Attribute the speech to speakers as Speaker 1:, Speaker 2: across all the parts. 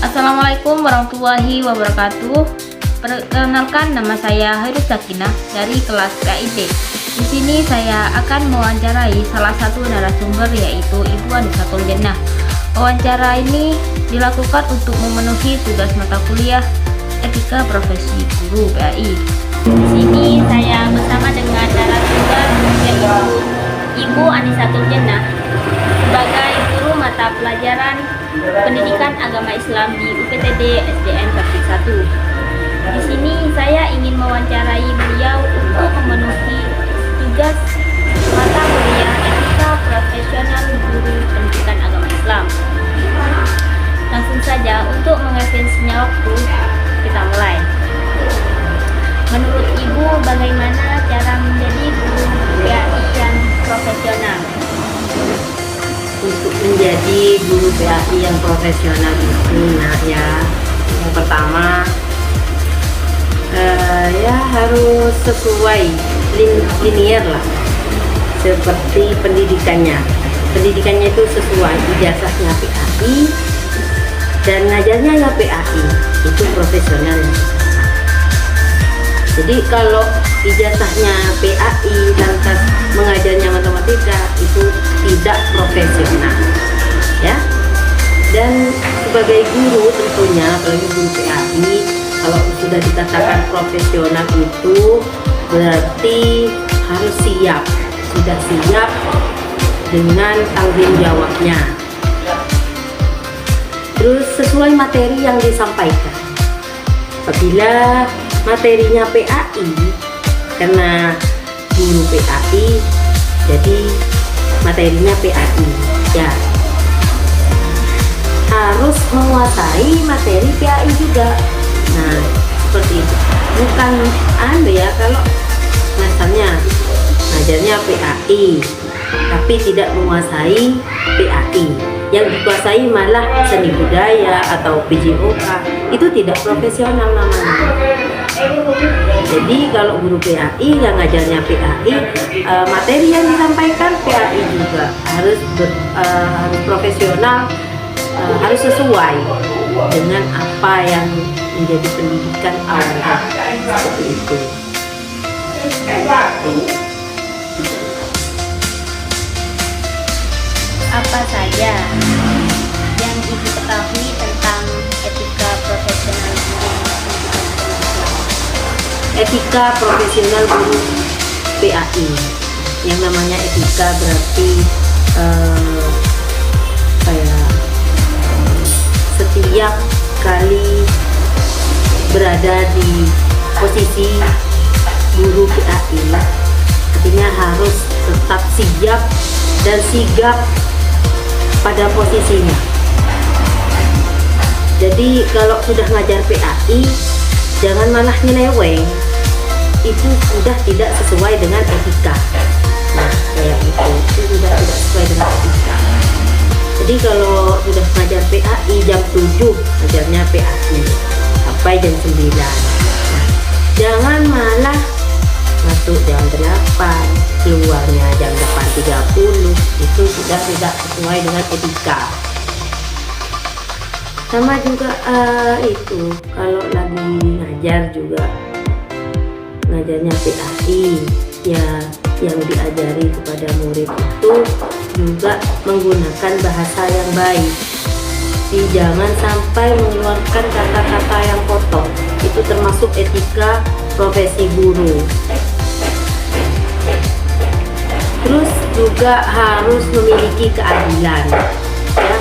Speaker 1: Assalamualaikum warahmatullahi wabarakatuh. Perkenalkan, nama saya Hairus Sakinah dari kelas KIP. Di sini saya akan mewawancarai salah satu narasumber, yaitu Ibu Anisatul Jannah. Wawancara ini dilakukan untuk memenuhi tugas mata kuliah Etika Profesi Guru PAI. Di sini saya bersama dengan narasumber, yaitu Ibu Anisatul Jannah sebagai guru mata pelajaran Pendidikan Agama Islam di UPTD SDN Praktik 1. Di sini saya ingin mewawancarai beliau untuk memenuhi tugas mata kuliah Etika Profesional Guru Pendidikan Agama Islam. Langsung saja, untuk mengefisiensinya waktu, kita mulai. Menurut Ibu, bagaimana cara menjadi guru PAI yang profesional?
Speaker 2: Untuk menjadi guru PAI yang profesional itu, yang pertama ya harus sesuai linear lah, seperti pendidikannya itu sesuai ijazahnya PAI dan ngajarnya ya PAI, itu profesional. Jadi kalau ijazahnya PAI lantas mengajarnya matematika, itu tidak profesional ya. Dan sebagai guru tentunya, apalagi guru PAI, kalau sudah dikatakan profesional itu berarti harus sudah siap dengan tanggung jawabnya. Terus sesuai materi yang disampaikan. Apabila materinya PAI, karena guru PAI jadi materinya PAI ya, harus menguasai materi PAI juga. Nah, seperti itu. Bukan kalau misalnya ngajarnya PAI tapi tidak menguasai PAI, yang dikuasai malah seni budaya atau PJOK, itu tidak profesional namanya. Jadi kalau guru PAI yang ngajarnya PAI, materi yang disampaikan PAI juga harus profesional, harus sesuai dengan apa yang menjadi pendidikan awal, seperti itu.
Speaker 1: Apa saja yang Ibu ketahui tentang etika profesional guru pendidikan agama Islam?
Speaker 2: Etika profesional guru PAI, yang namanya etika berarti setiap kali berada di posisi guru PAI, artinya harus tetap siap dan sigap pada posisinya. Jadi kalau sudah ngajar PAI, jangan malah nyeleweng, itu sudah tidak sesuai dengan etika. Nah, kayak itu sudah tidak sesuai dengan etika. Jadi kalau sudah ngajar PAI jam 7, ngajarnya PAI sampai jam 9. Nah, jangan malah masuk jam 8, keluarnya jam 8.30, itu sudah tidak sesuai dengan etika. Sama juga itu kalau lagi ngajar juga, ngajarnya PAI ya, yang diajari kepada murid itu juga menggunakan bahasa yang baik. Jangan sampai mengeluarkan kata-kata yang kotor, itu termasuk etika profesi guru. Terus juga harus memiliki keadilan ya.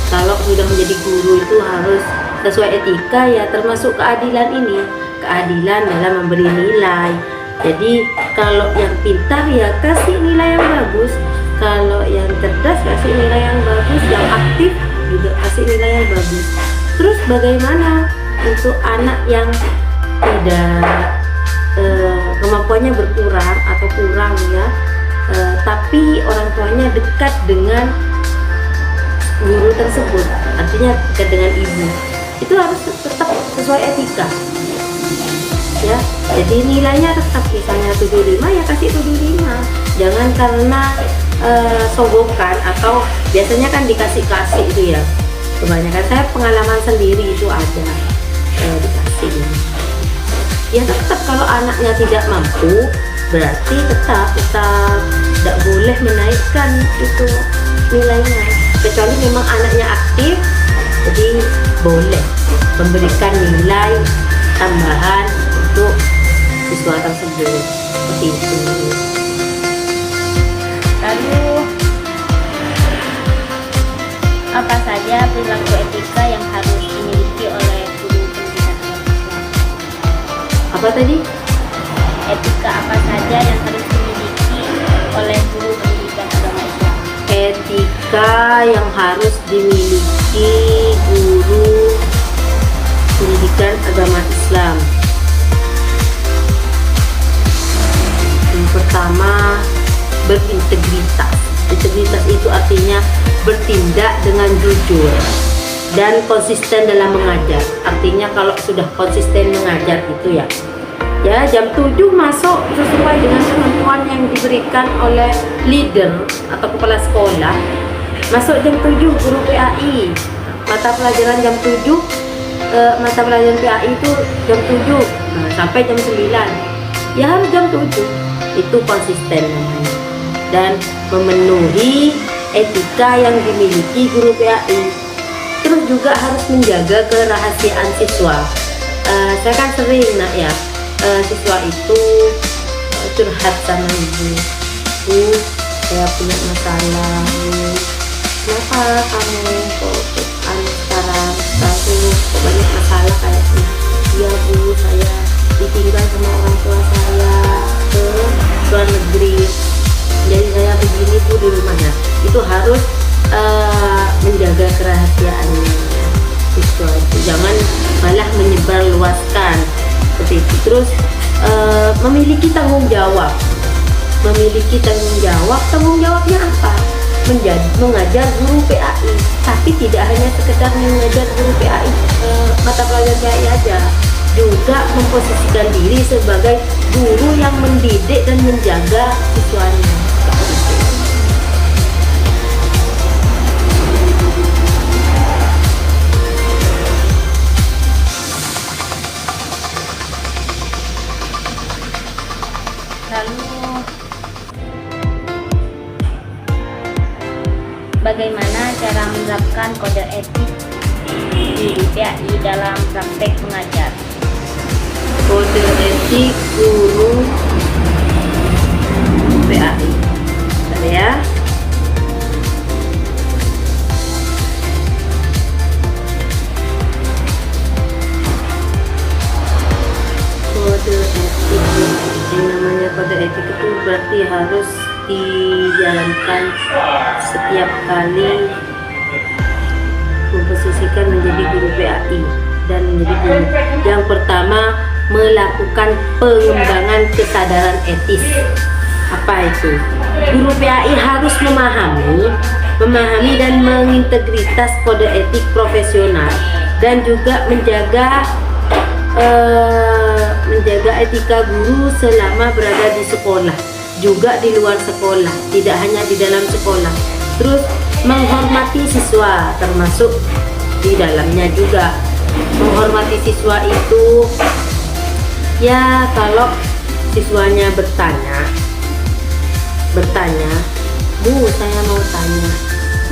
Speaker 2: Kalau sudah menjadi guru itu harus sesuai etika ya, termasuk keadilan ini, keadilan dalam memberi nilai. Jadi kalau yang pintar ya kasih nilai yang bagus, kalau yang cerdas kasih nilai yang bagus, yang aktif juga kasih nilai yang bagus. Terus bagaimana untuk anak yang tidak kemampuannya berkurang atau kurang ya, tapi orang tuanya dekat dengan guru tersebut, artinya dekat dengan ibu, itu harus tetap sesuai etika ya. Jadi nilainya tetap, misalnya 75 ya kasih 75, jangan karena sogokan, atau biasanya kan dikasih itu ya, Kebanyakan saya pengalaman sendiri itu ada dikasih. Ya tetap kalau anaknya tidak mampu, berarti tetap tidak boleh menaikkan itu nilainya, kecuali memang anaknya aktif, jadi boleh memberikan nilai tambahan untuk siswa tersebut seperti itu.
Speaker 1: Lalu apa saja perilaku etika yang harus dimiliki oleh guru pendidikan agama Islam?
Speaker 2: Apa tadi?
Speaker 1: Etika apa saja yang harus dimiliki oleh guru pendidikan agama Islam?
Speaker 2: Etika yang harus dimiliki guru pendidikan agama Islam. Yang pertama, berintegritas. Integritas itu artinya bertindak dengan jujur dan konsisten dalam mengajar. Artinya kalau sudah konsisten mengajar itu ya jam 7 masuk sesuai dengan ketentuan yang diberikan oleh leader atau kepala sekolah. Masuk jam 7 guru PAI, mata pelajaran jam 7, mata pelajaran PAI itu jam 7 sampai jam 9 ya harus jam 7. Itu konsisten namanya, dan memenuhi etika yang dimiliki guru PAI. Terus juga harus menjaga kerahasiaan siswa. Saya kan sering siswa itu curhat sama ibu, saya punya masalah, kenapa kamu kok sekarang kok banyak masalah kayaknya? Iya bu, saya ditinggal sama orang tua saya ke luar negeri, jadi saya begini bu di rumahnya. Itu harus menjaga kerahasiaannya siswa itu, jangan malah menyebar luaskan seperti itu. Terus memiliki tanggung jawab. Tanggung jawabnya apa? Mengajar guru PAI, tapi tidak hanya sekedar mengajar guru PAI, mata pelajaran PAI aja, juga memposisikan diri sebagai guru yang mendidik dan menjaga siswanya.
Speaker 1: Lalu bagaimana cara menerapkan kode etik di PAI dalam praktek mengajar?
Speaker 2: Kode etik guru PAI. Bentar ya. Kode etik, yang namanya kode etik itu berarti harus dijalankan setiap kali memposisikan menjadi guru PAI dan menjadi guru. Yang pertama, melakukan pengembangan kesadaran etis. Apa itu? Guru PAI harus memahami dan mengintegritas kode etik profesional, dan juga menjaga etika guru selama berada di sekolah, juga di luar sekolah, tidak hanya di dalam sekolah. Terus menghormati siswa, termasuk di dalamnya juga. Menghormati siswa itu ya kalau siswanya bertanya, Bu, saya mau tanya,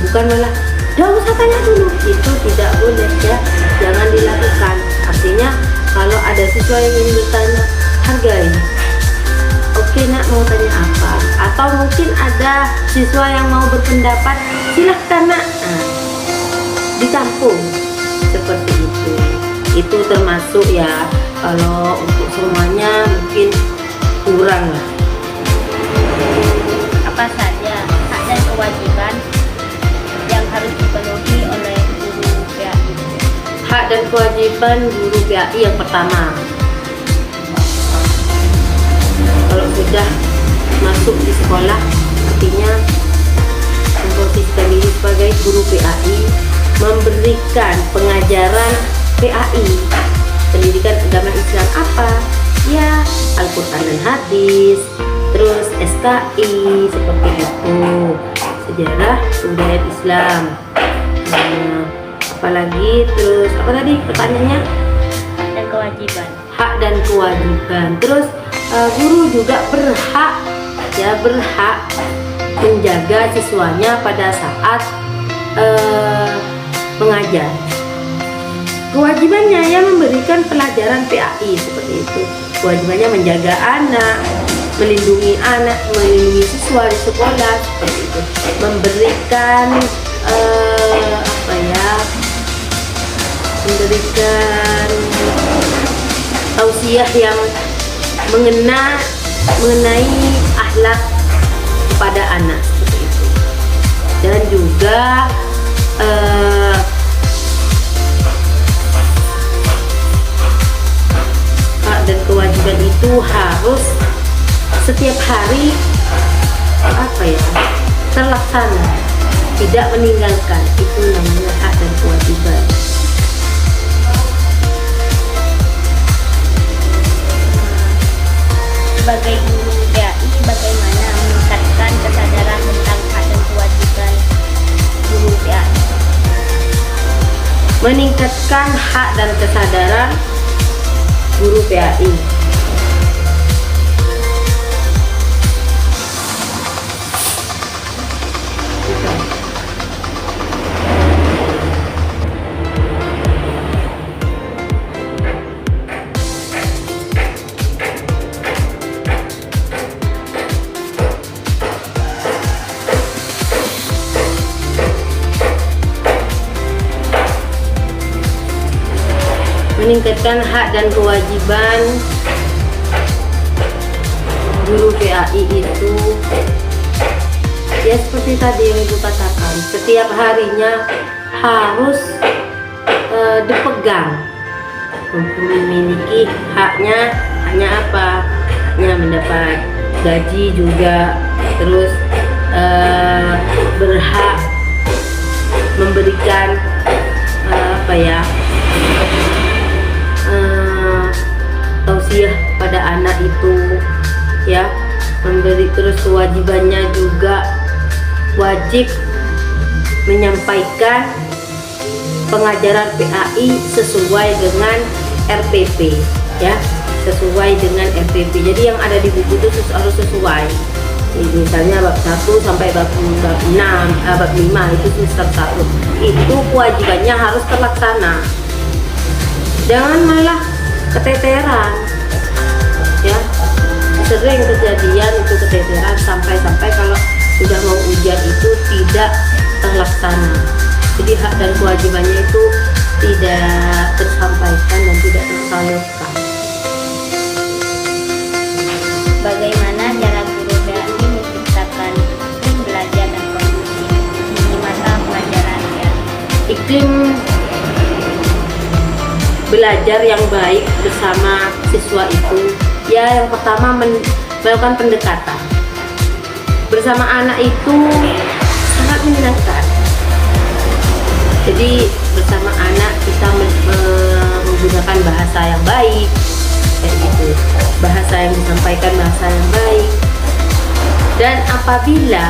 Speaker 2: bukan malah gak usah tanya dulu, itu tidak boleh ya, jangan dilakukan. Artinya kalau ada siswa yang ingin bertanya, hargai. Oke nak, mau tanya apa? Atau mungkin ada siswa yang mau berpendapat, silahkan nak. Ditampung seperti itu. Itu termasuk ya, kalau untuk semuanya mungkin kurang lah.
Speaker 1: Apa saja hak dan kewajiban yang harus dipenuhi oleh guru PAI?
Speaker 2: Hak dan kewajiban guru PAI yang pertama, kalau sudah masuk di sekolah, artinya memposisikan diri sebagai guru PAI, memberikan pengajaran PAI, pendidikan agama Islam apa? Ya, Al-Quran dan Hadis, terus SKI, seperti itu, sejarah kebudayaan Islam, apalagi terus apa tadi pertanyaannya?
Speaker 1: Dan kewajiban.
Speaker 2: Hak dan kewajiban. Terus guru juga berhak menjaga siswanya pada saat mengajar. Kewajibannya ya memberikan pelajaran PAI seperti itu. Kewajibannya menjaga anak, melindungi siswa di sekolah seperti itu. Memberikan memberikan tausiah yang mengenai akhlak kepada anak seperti itu. Dan juga hak dan kewajiban itu harus setiap hari terlaksana, tidak meninggalkan. Itu namanya hak dan kewajiban.
Speaker 1: Sebagai guru PAI, bagaimana meningkatkan kesadaran tentang hak dan kewajiban guru PAI?
Speaker 2: Meningkatkan hak dan kesadaran guru PAI. Meningkatkan hak dan kewajiban guru PAI itu ya seperti tadi yang Ibu katakan, setiap harinya harus dipegang untuk memiliki haknya apa? Haknya mendapat gaji juga, terus berhak memberikan tausiah pada anak itu ya, memberi. Terus kewajibannya juga wajib menyampaikan pengajaran PAI sesuai dengan RPP ya, sesuai dengan RPP. Jadi yang ada di buku itu harus sesuai. Misalnya bab 1 sampai bab 5 itu semester 1 itu kewajibannya harus terlaksana. Jangan malah keteteran ya, sering kejadian itu keteteran sampai kalau sudah mau ujian itu tidak terlaksana. Jadi hak dan kewajibannya itu tidak tersampaikan dan tidak tersalurkan.
Speaker 1: Bagaimana cara guru PAI menciptakan iklim belajar dan kondusif di mata pelajaran ya?
Speaker 2: Iklim belajar yang baik bersama siswa itu ya, yang pertama melakukan pendekatan bersama anak itu sangat menyenangkan. Jadi bersama anak kita menggunakan bahasa yang baik kayak gitu, bahasa yang disampaikan bahasa yang baik. Dan apabila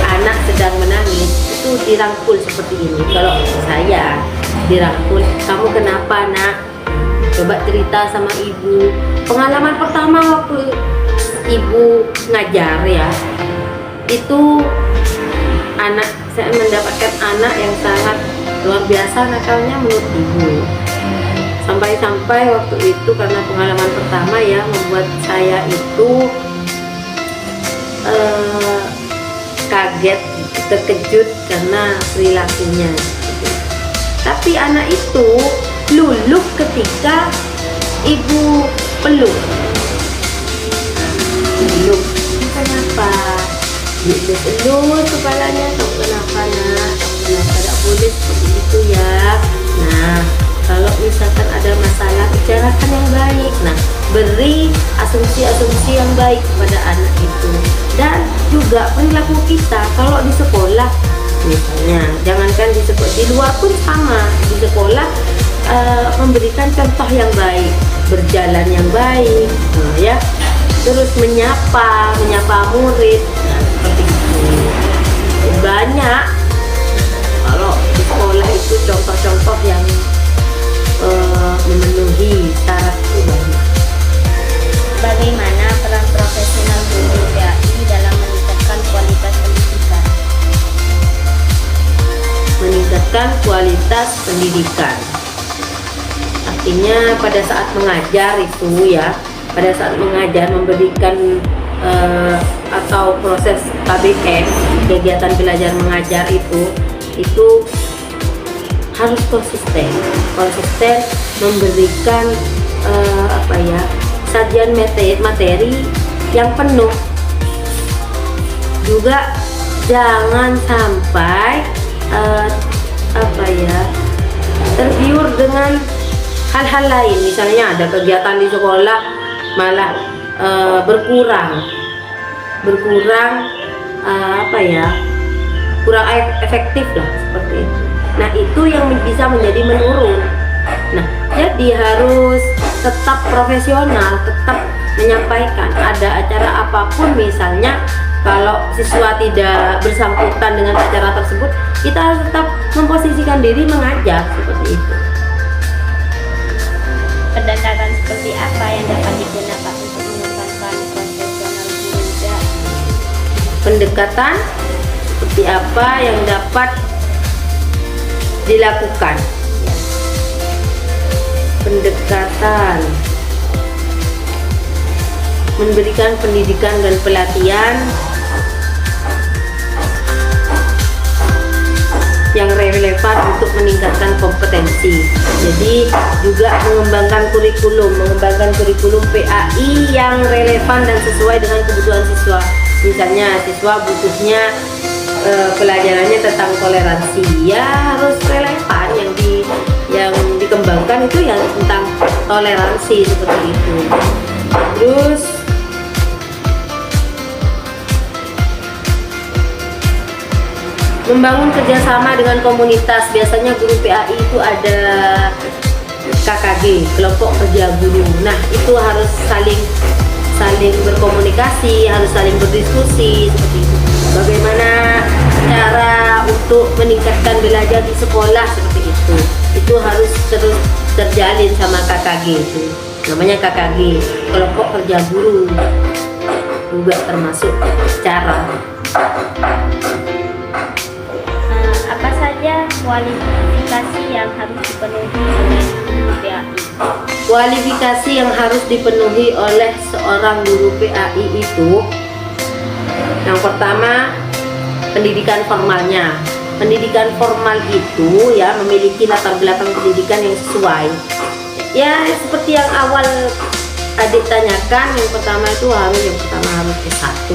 Speaker 2: anak sedang menangis itu dirangkul seperti ini. Kalau saya dirangkul, kamu kenapa nak? Coba cerita sama ibu. Pengalaman pertama waktu ibu ngajar ya, itu saya mendapatkan anak yang sangat luar biasa nakalnya menurut ibu. Sampai waktu itu karena pengalaman pertama ya, membuat saya itu kaget, terkejut karena perilakunya. Tapi anak itu luluh ketika ibu peluk. Kenapa? Dielus kepalanya, kamu kenapa nak? Kamu kenapa? Tidak boleh seperti itu ya. Nah, kalau misalkan ada masalah, bicarakan yang baik. Nah, beri asumsi-asumsi yang baik kepada anak itu. Dan juga perilaku kita kalau di sekolah, misalnya, jangankan di sekolah, di luar pun sama. Di sekolah memberikan contoh yang baik, berjalan yang baik, nah, ya. Terus menyapa murid, nah, seperti itu. Banyak kalau di sekolah itu contoh-contoh yang memenuhi syarat itu banyak.
Speaker 1: Bagaimana peran profesional guru PAI dalam meningkatkan kualitas pendidikan?
Speaker 2: Meningkatkan kualitas pendidikan. Artinya pada saat mengajar itu ya, pada saat mengajar memberikan atau proses KBM, kegiatan belajar mengajar itu harus konsisten memberikan sajian materi yang penuh. Juga jangan sampai tergiur dengan hal-hal lain, misalnya ada kegiatan di sekolah malah berkurang kurang efektif lah seperti itu. Nah itu yang bisa menjadi menurun. Nah jadi harus tetap profesional, tetap menyampaikan ada acara apapun, misalnya kalau siswa tidak bersangkutan dengan acara tersebut, kita harus tetap memposisikan diri mengajar seperti itu.
Speaker 1: Pendekatan seperti apa yang dapat digunakan untuk mengembangkan profesional guru PAI?
Speaker 2: Pendekatan seperti apa yang dapat dilakukan? Pendekatan memberikan pendidikan dan pelatihan yang relevan untuk meningkatkan kompetensi. Jadi juga mengembangkan kurikulum PAI yang relevan dan sesuai dengan kebutuhan siswa. Misalnya siswa butuhnya pelajarannya tentang toleransi, ya harus relevan. Yang dikembangkan itu yang tentang toleransi seperti itu. Terus membangun kerjasama dengan komunitas. Biasanya guru PAI itu ada KKG, kelompok kerja guru. Nah itu harus saling berkomunikasi, harus saling berdiskusi seperti itu. Bagaimana cara untuk meningkatkan belajar di sekolah seperti itu. Itu harus terus terjalin sama KKG itu. Namanya KKG, kelompok kerja guru. Juga termasuk cara.
Speaker 1: Apa saja kualifikasi yang harus dipenuhi oleh guru PAI?
Speaker 2: Kualifikasi yang harus dipenuhi oleh seorang guru PAI itu, yang pertama pendidikan formalnya. Pendidikan formal itu ya memiliki latar belakang pendidikan yang sesuai. Ya seperti yang awal adik tanyakan, yang pertama harus S1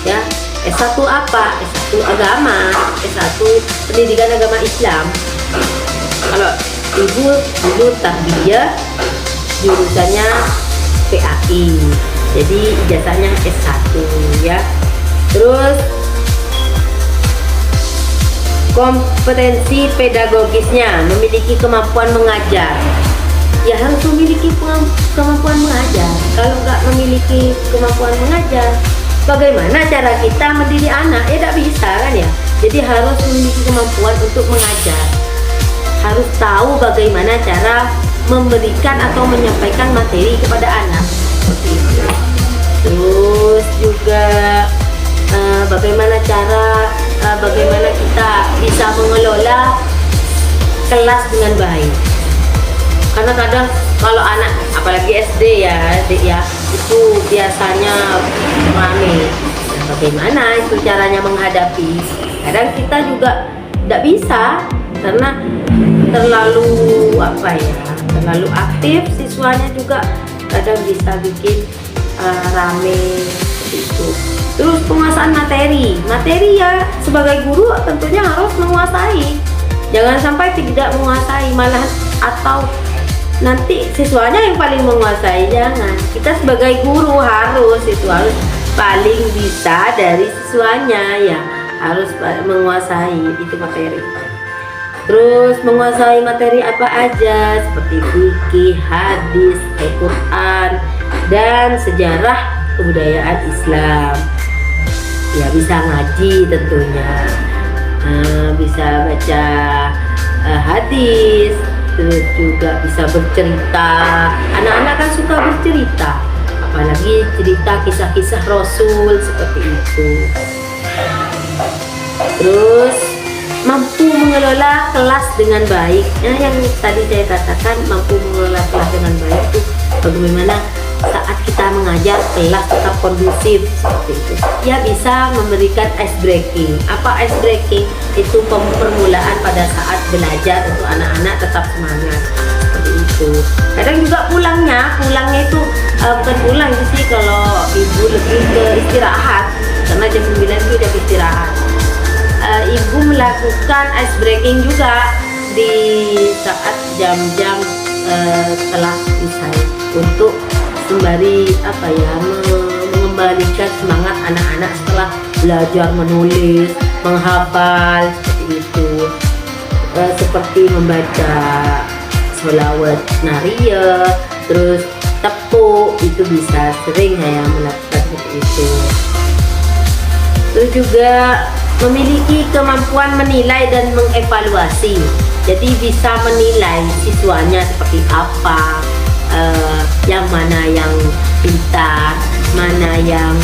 Speaker 2: ya. S1 apa? S1 agama, S1 pendidikan agama Islam. Kalau ibu dulu tarbiyah, jurusannya PAI, jadi ijazahnya S1 ya. Terus kompetensi pedagogisnya, memiliki kemampuan mengajar. Ya harus memiliki kemampuan mengajar. Kalau nggak memiliki kemampuan mengajar, bagaimana cara kita mendidik anak? Ya tidak bisa kan ya. Jadi harus memiliki kemampuan untuk mengajar. Harus tahu bagaimana cara memberikan atau menyampaikan materi kepada anak. Seperti itu. Terus juga bagaimana kita bisa mengelola kelas dengan baik. Karena kadang kalau anak, apalagi SD ya, adik ya, itu biasanya rame. Nah, bagaimana itu caranya menghadapi? Kadang kita juga tidak bisa karena terlalu aktif, siswanya juga kadang bisa bikin rame seperti itu. Terus penguasaan materi ya sebagai guru tentunya harus menguasai. Jangan sampai tidak menguasai, malah atau nanti siswanya yang paling menguasai. Jangan. Kita sebagai guru harus paling bisa dari siswanya ya, harus menguasai itu materi. Terus menguasai materi apa aja seperti fikih, hadis, Al-Quran, dan sejarah kebudayaan Islam. Ya bisa ngaji tentunya. Bisa baca hadis, terus juga bisa bercerita. Anak-anak kan suka bercerita, apalagi cerita kisah-kisah Rasul seperti itu. Terus mampu mengelola kelas dengan baik. Nah, yang tadi saya katakan mampu mengelola kelas dengan baik itu bagaimana saat kita mengajar kelas tetap kondusif seperti itu. Ya, bisa memberikan ice breaking. Apa ice breaking? Itu permulaan pada saat belajar untuk anak-anak tetap semangat seperti itu. Kadang juga pulangnya itu bukan pulang itu sih, kalau ibu lebih ke istirahat karena jam 9 itu udah istirahat. Ibu melakukan ice breaking juga di saat jam-jam setelah usai untuk sembari mengembalikan semangat anak-anak setelah belajar menulis, menghafal seperti itu, seperti membaca sholawat naria, terus tepuk, itu bisa sering saya melakukan seperti itu. Terus juga memiliki kemampuan menilai dan mengevaluasi, jadi bisa menilai siswanya seperti apa, yang mana yang pintar, mana yang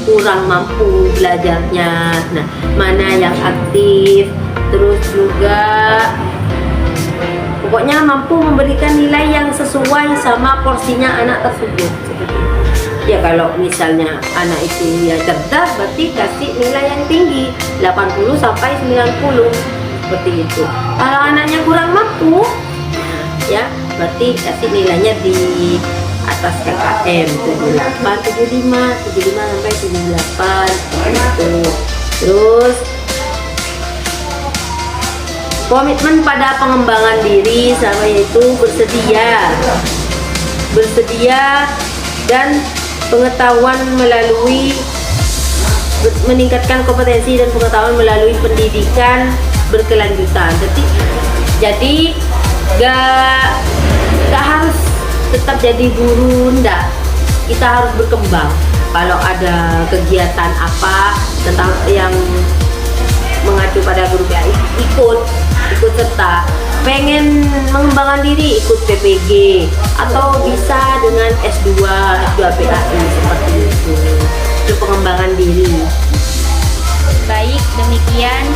Speaker 2: kurang mampu belajarnya, nah mana yang aktif. Terus juga pokoknya mampu memberikan nilai yang sesuai sama porsinya anak tersebut. Ya, kalau misalnya anak itu ya cerdas, berarti kasih nilai yang tinggi 80 sampai 90 seperti itu. Kalau anaknya kurang mampu, ya berarti kasih nilainya di atas KKM 78, 75 sampai 78 gitu. Terus komitmen pada pengembangan diri, sama yaitu bersedia dan pengetahuan meningkatkan kompetensi dan pengetahuan melalui pendidikan berkelanjutan. Jadi gak harus tetap jadi guru, enggak. Kita harus berkembang. Kalau ada kegiatan apa tentang yang mengacu pada guru PAI, ikut serta. Pengen mengembangkan diri, ikut PPG atau bisa dengan S2 PAI seperti itu. Itu pengembangan diri.
Speaker 1: Baik, demikian